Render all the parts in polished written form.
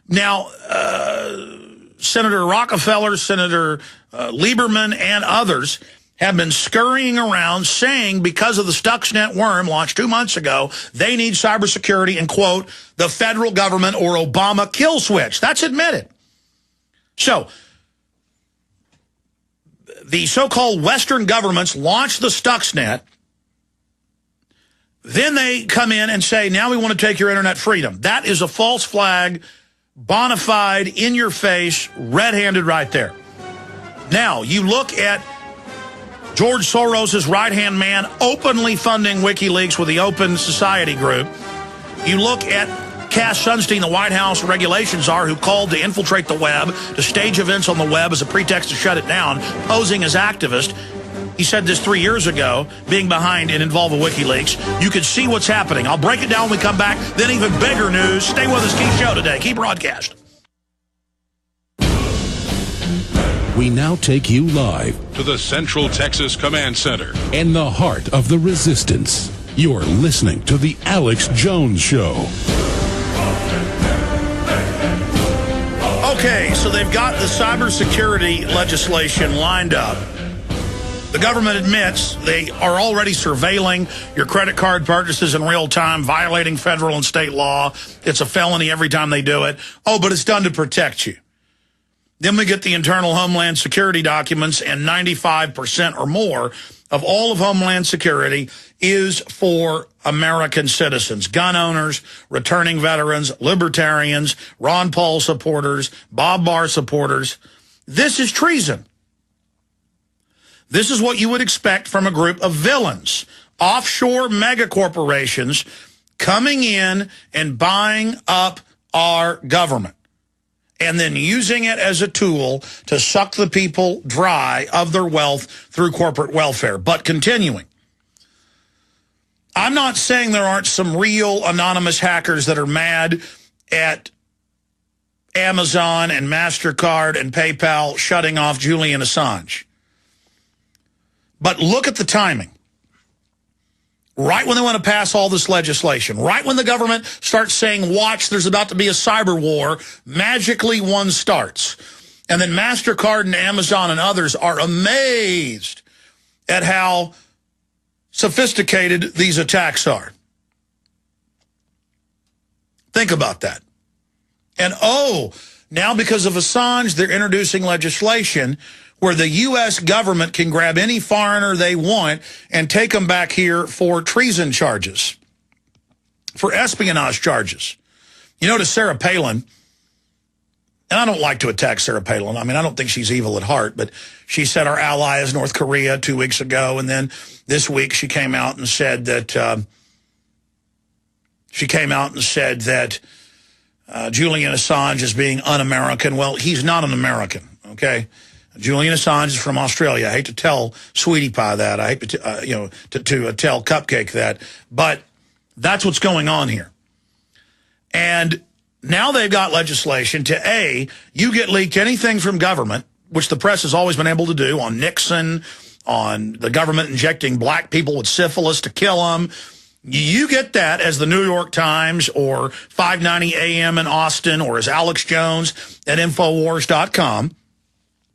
Now, Senator Rockefeller, Senator Lieberman, and others have been scurrying around saying because of the Stuxnet worm launched 2 months ago, they need cybersecurity and, quote, the federal government or Obama kill switch. That's admitted. So the so-called Western governments launch the Stuxnet. Then they come in and say, now we want to take your internet freedom. That is a false flag, bona fide, in your face, red-handed right there. Now, you look at George Soros' right-hand man openly funding WikiLeaks with the Open Society Group. You look at Cass Sunstein, the White House regulations czar, who called to infiltrate the web, to stage events on the web as a pretext to shut it down, posing as activist. He said this 3 years ago, being behind and involved with WikiLeaks. You can see what's happening. I'll break it down when we come back. Then even bigger news. Stay with us. Keep show today. Keep broadcast. We now take you live to the Central Texas Command Center in the heart of the resistance. You're listening to The Alex Jones Show. Okay, so they've got the cybersecurity legislation lined up. The government admits they are already surveilling your credit card purchases in real time, violating federal and state law. It's a felony every time they do it. Oh, but it's done to protect you. Then we get the internal Homeland Security documents, and 95% or more of all of Homeland Security is for American citizens, gun owners, returning veterans, libertarians, Ron Paul supporters, Bob Barr supporters. This is treason. This is what you would expect from a group of villains, offshore megacorporations coming in and buying up our government, and then using it as a tool to suck the people dry of their wealth through corporate welfare. But continuing, I'm not saying there aren't some real anonymous hackers that are mad at Amazon and MasterCard and PayPal shutting off Julian Assange. But look at the timing. Right when they want to pass all this legislation, right when the government starts saying, watch, there's about to be a cyber war, magically one starts. And then MasterCard and Amazon and others are amazed at how sophisticated these attacks are. Think about that. And now because of Assange, they're introducing legislation where the U.S. government can grab any foreigner they want and take them back here for treason charges, for espionage charges. You know, to Sarah Palin, and I don't like to attack Sarah Palin. I mean, I don't think she's evil at heart, but she said our ally is North Korea 2 weeks ago, and then this week she came out and said that Julian Assange is being un-American. Well, he's not an American, okay? Julian Assange is from Australia. I hate to tell Sweetie Pie that. I hate to tell Cupcake that. But that's what's going on here. And now they've got legislation to, you get leaked anything from government, which the press has always been able to do, on Nixon, on the government injecting black people with syphilis to kill them. You get that as the New York Times or 590 AM in Austin or as Alex Jones at Infowars.com.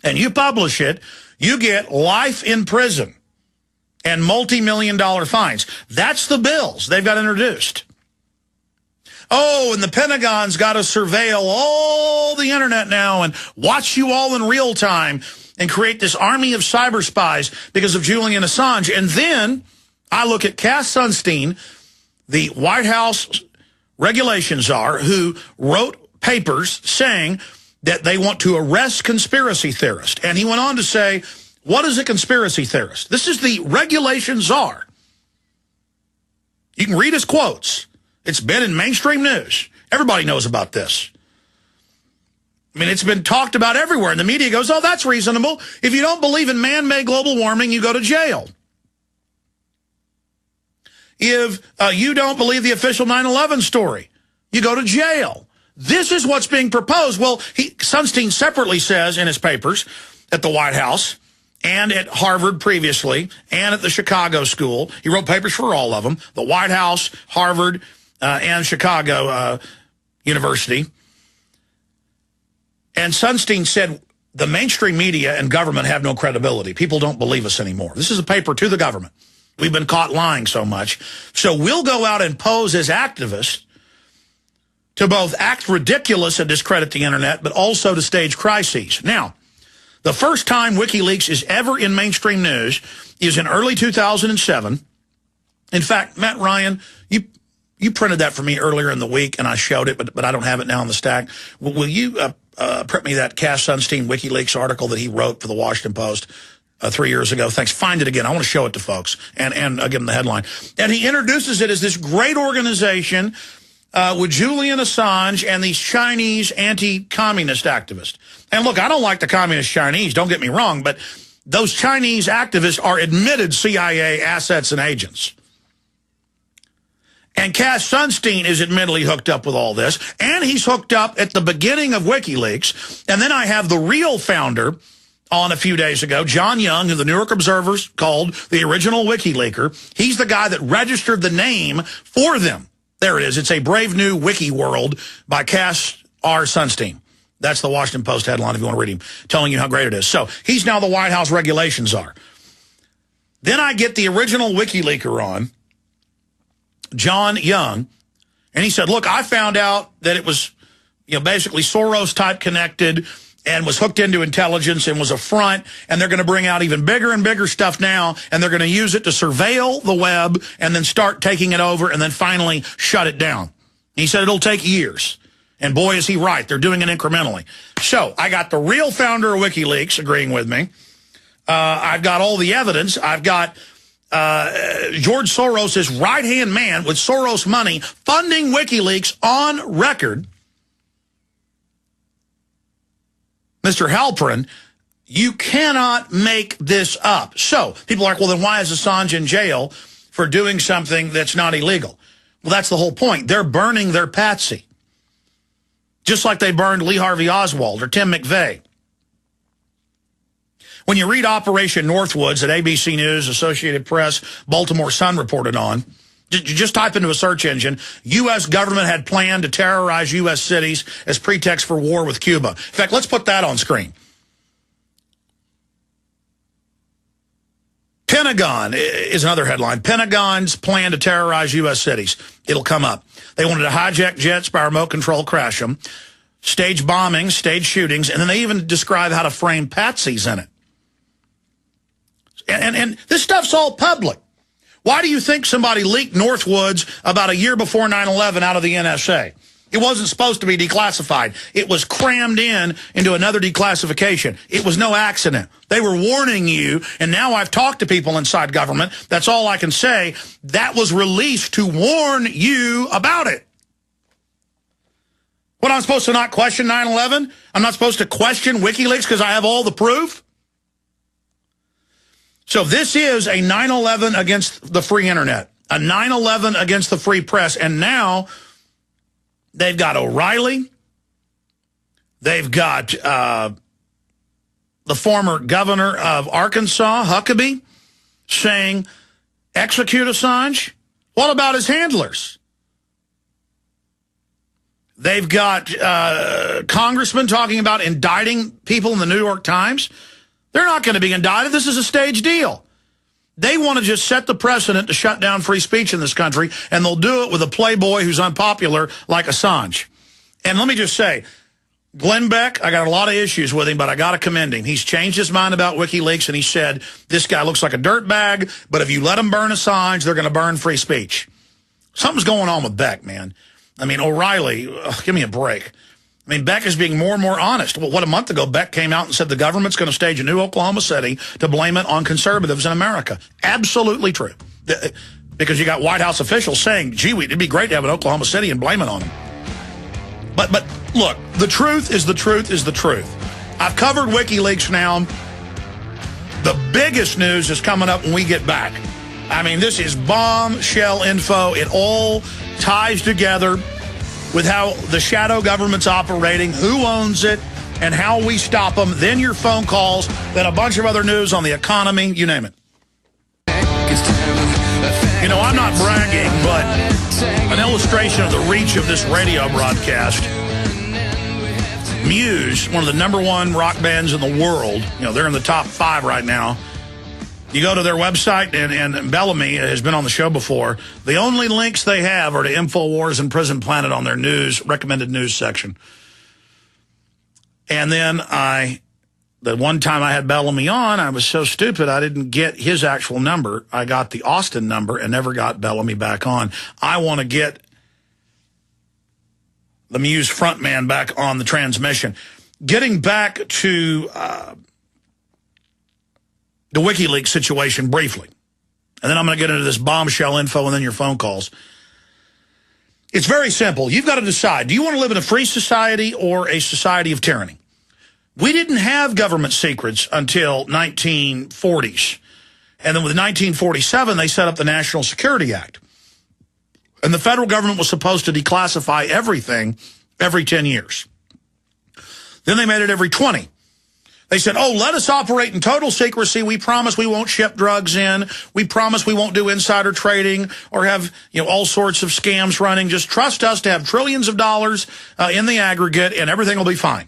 And you publish it, you get life in prison and multi-million-dollar fines. That's the bills they've got introduced. Oh, and the Pentagon's got to surveil all the internet now and watch you all in real time and create this army of cyber spies because of Julian Assange. And then I look at Cass Sunstein, the White House regulations czar, who wrote papers saying that they want to arrest conspiracy theorists. And he went on to say, what is a conspiracy theorist? This is the regulation czar. You can read his quotes. It's been in mainstream news. Everybody knows about this. I mean, it's been talked about everywhere. And the media goes, oh, that's reasonable. If you don't believe in man-made global warming, you go to jail. If you don't believe the official 9/11 story, you go to jail. This is what's being proposed. Well, Sunstein separately says in his papers at the White House and at Harvard previously and at the Chicago School, he wrote papers for all of them, the White House, Harvard, and Chicago University. And Sunstein said, the mainstream media and government have no credibility. People don't believe us anymore. This is a paper to the government. We've been caught lying so much. So we'll go out and pose as activists to both act ridiculous and discredit the internet, but also to stage crises. Now, the first time WikiLeaks is ever in mainstream news is in early 2007. In fact, Matt Ryan, you printed that for me earlier in the week, and I showed it, but I don't have it now on the stack. Will you print me that Cass Sunstein WikiLeaks article that he wrote for the Washington Post 3 years ago? Thanks. Find it again. I want to show it to folks, and I'll give them the headline. And he introduces it as this great organization with Julian Assange and these Chinese anti-communist activists. And look, I don't like the communist Chinese, don't get me wrong, but those Chinese activists are admitted CIA assets and agents. And Cass Sunstein is admittedly hooked up with all this, and he's hooked up at the beginning of WikiLeaks. And then I have the real founder on a few days ago, John Young, who the New York Observer's called the original WikiLeaker. He's the guy that registered the name for them. There it is. It's A Brave New Wiki World by Cass R. Sunstein. That's the Washington Post headline if you want to read him, telling you how great it is. So he's now the White House regulation czar. Then I get the original WikiLeaker on, John Young, and he said, look, I found out that it was, basically Soros-type connected and was hooked into intelligence and was a front, and they're going to bring out even bigger and bigger stuff now, and they're going to use it to surveil the web and then start taking it over and then finally shut it down. He said it'll take years. And boy, is he right. They're doing it incrementally. So I got the real founder of WikiLeaks agreeing with me. I've got all the evidence. I've got George Soros' right-hand man with Soros money funding WikiLeaks on record. Mr. Halperin, you cannot make this up. So people are like, well, then why is Assange in jail for doing something that's not illegal? Well, that's the whole point. They're burning their patsy. Just like they burned Lee Harvey Oswald or Tim McVeigh. When you read Operation Northwoods that ABC News, Associated Press, Baltimore Sun reported on, just type into a search engine, U.S. government had planned to terrorize U.S. cities as pretext for war with Cuba. In fact, let's put that on screen. Pentagon is another headline. Pentagon's plan to terrorize U.S. cities. It'll come up. They wanted to hijack jets by remote control, crash them, stage bombings, stage shootings, and then they even describe how to frame patsies in it. And this stuff's all public. Why do you think somebody leaked Northwoods about a year before 9/11 out of the NSA? It wasn't supposed to be declassified. It was crammed into another declassification. It was no accident. They were warning you, and now I've talked to people inside government. That's all I can say. That was released to warn you about it. What, I'm supposed to not question 9/11? I'm not supposed to question WikiLeaks because I have all the proof? So this is a 9/11 against the free internet, a 9/11 against the free press, and now they've got O'Reilly, they've got the former governor of Arkansas, Huckabee, saying, execute Assange. What about his handlers? They've got congressmen talking about indicting people in the New York Times. They're not going to be indicted. This is a staged deal. They want to just set the precedent to shut down free speech in this country, and they'll do it with a playboy who's unpopular like Assange. And let me just say, Glenn Beck, I got a lot of issues with him, but I got to commend him. He's changed his mind about WikiLeaks, and he said, this guy looks like a dirtbag, but if you let him burn Assange, they're going to burn free speech. Something's going on with Beck, man. I mean, O'Reilly, give me a break. I mean, Beck is being more and more honest. Well, what, a month ago, Beck came out and said the government's going to stage a new Oklahoma City to blame it on conservatives in America. Absolutely true. Because you got White House officials saying, gee, it'd be great to have an Oklahoma City and blame it on them. But look, the truth is the truth is the truth. I've covered WikiLeaks now. The biggest news is coming up when we get back. I mean, this is bombshell info. It all ties together with how the shadow government's operating, who owns it, and how we stop them. Then your phone calls, then a bunch of other news on the economy, you name it. You know, I'm not bragging, but an illustration of the reach of this radio broadcast. Muse, one of the #1 rock bands in the world, you know, they're in the top 5 right now. You go to their website, and Bellamy has been on the show before. The only links they have are to InfoWars and Prison Planet on their recommended news section. And then the one time I had Bellamy on, I was so stupid I didn't get his actual number. I got the Austin number and never got Bellamy back on. I want to get the Muse frontman back on the transmission. Getting back to the Wikileaks situation briefly, and then I'm going to get into this bombshell info and then your phone calls. It's very simple. You've got to decide, do you want to live in a free society or a society of tyranny? We didn't have government secrets until 1940s. And then with 1947, they set up the National Security Act. And the federal government was supposed to declassify everything every 10 years. Then they made it every 20. They said, oh, let us operate in total secrecy. We promise we won't ship drugs in. We promise we won't do insider trading or have, you know, all sorts of scams running. Just trust us to have trillions of dollars in the aggregate, and everything will be fine.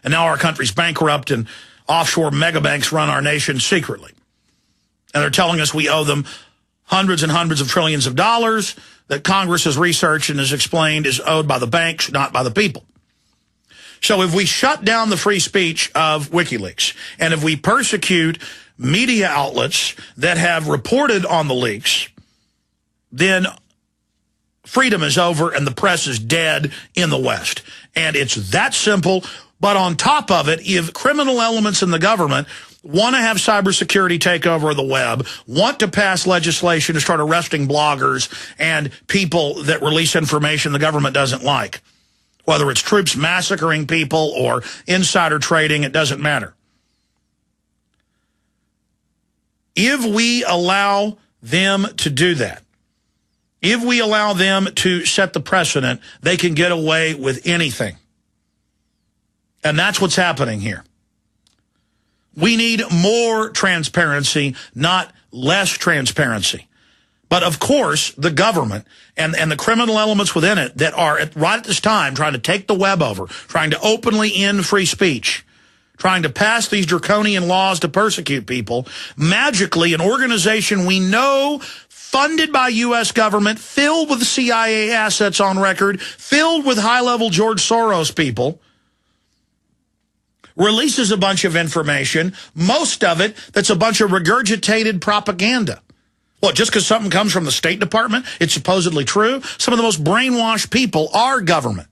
And now our country's bankrupt, and offshore megabanks run our nation secretly. And they're telling us we owe them hundreds and hundreds of trillions of dollars that Congress has researched and has explained is owed by the banks, not by the people. So if we shut down the free speech of WikiLeaks, and if we persecute media outlets that have reported on the leaks, then freedom is over and the press is dead in the West. And it's that simple. But on top of it, if criminal elements in the government want to have cybersecurity take over the web, want to pass legislation to start arresting bloggers and people that release information the government doesn't like, whether it's troops massacring people or insider trading, it doesn't matter. If we allow them to do that, if we allow them to set the precedent, they can get away with anything. And that's what's happening here. We need more transparency, not less transparency. But, of course, the government and the criminal elements within it that are, right at this time, trying to take the web over, trying to openly end free speech, trying to pass these draconian laws to persecute people, magically an organization we know funded by U.S. government, filled with CIA assets on record, filled with high-level George Soros people, releases a bunch of information, most of it that's a bunch of regurgitated propaganda. What, just because something comes from the State Department, it's supposedly true? Some of the most brainwashed people are government.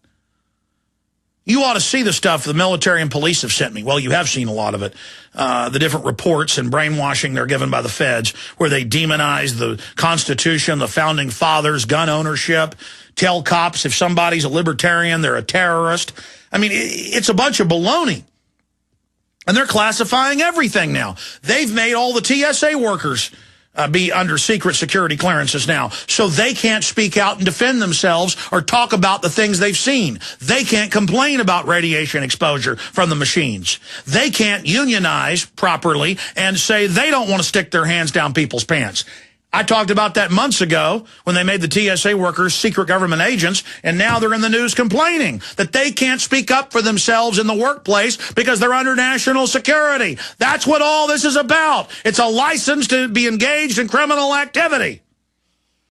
You ought to see the stuff the military and police have sent me. Well, you have seen a lot of it. The different reports and brainwashing they're given by the feds, where they demonize the Constitution, the Founding Fathers, gun ownership, tell cops if somebody's a libertarian, they're a terrorist. I mean, it's a bunch of baloney. And they're classifying everything now. They've made all the TSA workers be under secret security clearances now, so they can't speak out and defend themselves or talk about the things they've seen. They can't complain about radiation exposure from the machines. They can't unionize properly and say they don't want to stick their hands down people's pants. I talked about that months ago when they made the TSA workers secret government agents, and now they're in the news complaining that they can't speak up for themselves in the workplace because they're under national security. That's what all this is about. It's a license to be engaged in criminal activity.